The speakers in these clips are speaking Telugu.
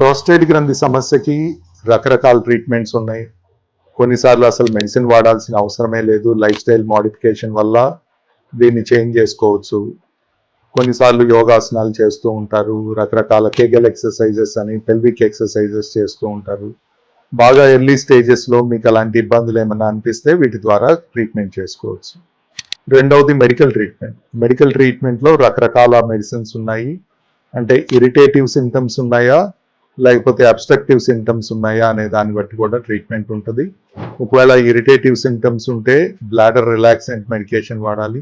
ప్రోస్టేట్ గ్రంథి సమస్యకి రకరకాల ట్రీట్మెంట్స్ ఉన్నాయి. కొన్నిసార్లు అసలు మెడిసిన్ వాడాల్సిన అవసరమే లేదు, లైఫ్ స్టైల్ మోడిఫికేషన్ వల్ల దీన్ని చేంజ్ చేసుకోవచ్చు. కొన్నిసార్లు యోగాసనాలు చేస్తూ ఉంటారు, రకరకాల కేగల్ ఎక్సర్సైజెస్ అని పెల్విక్ ఎక్సర్సైజెస్ చేస్తూ ఉంటారు. బాగా ఎర్లీ స్టేజెస్లో మీకు అలాంటి ఇబ్బందులు ఏమైనా అనిపిస్తే వీటి ద్వారా ట్రీట్మెంట్ చేసుకోవచ్చు. రెండవది మెడికల్ ట్రీట్మెంట్. మెడికల్ ట్రీట్మెంట్లో రకరకాల మెడిసిన్స్ ఉన్నాయి. అంటే ఇరిటేటివ్ సింటమ్స్ ఉన్నాయా లేకపోతే అబ్స్ట్రక్టివ్ సింటమ్స్ ఉన్నాయా అనే దాన్ని బట్టి కూడా ట్రీట్మెంట్ ఉంటుంది. ఒకవేళ ఇరిటేటివ్ సింటమ్స్ ఉంటే బ్లాడర్ రిలాక్సెంట్ మెడికేషన్ వాడాలి,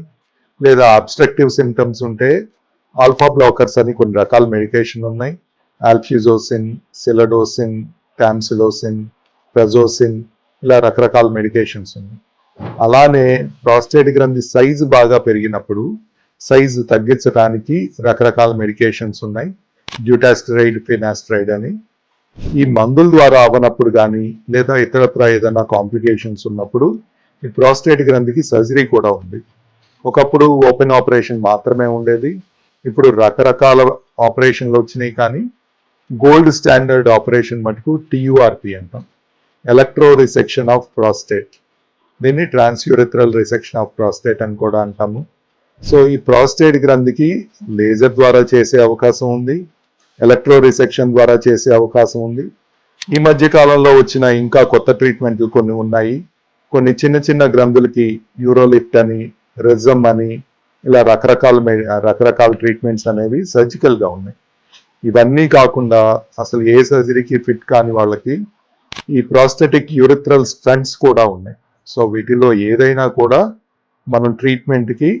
లేదా అబ్స్ట్రక్టివ్ సింటమ్స్ ఉంటే ఆల్ఫా బ్లాకర్స్ అని కొన్ని రకాల మెడికేషన్ ఉన్నాయి. ఆల్ఫ్యూజోసిన్, సిలడోసిన్, టామ్సిలోసిన్, ప్రెజోసిన్, ఇలా రకరకాల మెడికేషన్స్ ఉన్నాయి. అలానే ప్రాస్టేట్ గ్రంథి సైజు బాగా పెరిగినప్పుడు సైజు తగ్గించడానికి రకరకాల మెడికేషన్స్ ఉన్నాయి. డ్యూటాస్టరైడ్, ఫినాస్టరైడ్ అని. ఈ మందుల ద్వారా అవనప్పుడు కానీ లేదా ఇతరత్ర ఏదైనా కాంప్లికేషన్స్ ఉన్నప్పుడు ఈ ప్రాస్టేట్ గ్రంథికి సర్జరీ కూడా ఉంది. ఒకప్పుడు ఓపెన్ ఆపరేషన్ మాత్రమే ఉండేది, ఇప్పుడు రకరకాల ఆపరేషన్లు వచ్చినాయి. కానీ గోల్డ్ స్టాండర్డ్ ఆపరేషన్ మటుకు TURP అంటాం, ఎలక్ట్రో రిసెక్షన్ ఆఫ్ ప్రాస్టేట్. దీన్ని ట్రాన్స్యూరిథ్రల్ రిసెక్షన్ ఆఫ్ ప్రాస్టేట్ అని కూడా అంటాము. సో ఈ ప్రాస్టేట్ గ్రంథికి లేజర్ ద్వారా చేసే అవకాశం ఉంది, ఎలక్ట్రో రిసెక్షన్ ద్వారా చేసే అవకాశం ఉంది. ఈ మధ్య కాలంలో వచ్చిన ఇంకా కొత్త ట్రీట్మెంట్లు కొన్ని ఉన్నాయి. కొన్ని చిన్న చిన్న గ్రంథులకి యూరోలిఫ్ట్ అని, రెజమ్ అని, ఇలా రకరకాల ట్రీట్మెంట్స్ అనేవి సర్జికల్గా ఉన్నాయి. ఇవన్నీ కాకుండా అసలు ఏ సర్జరీకి ఫిట్ కాని వాళ్ళకి ఈ ప్రాస్థెటిక్ యూరిథ్రల్ స్టంట్స్ కూడా ఉన్నాయి. సో వీటిలో ఏదైనా కూడా మనం ట్రీట్మెంట్కి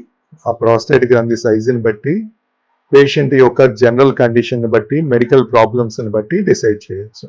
ఆ ప్రాస్టేట్ గ్రంథి సైజుని బట్టి, పేషెంట్ యొక్క జనరల్ కండిషన్ బట్టి, మెడికల్ ప్రాబ్లమ్స్ని బట్టి డిసైడ్ చేయొచ్చు.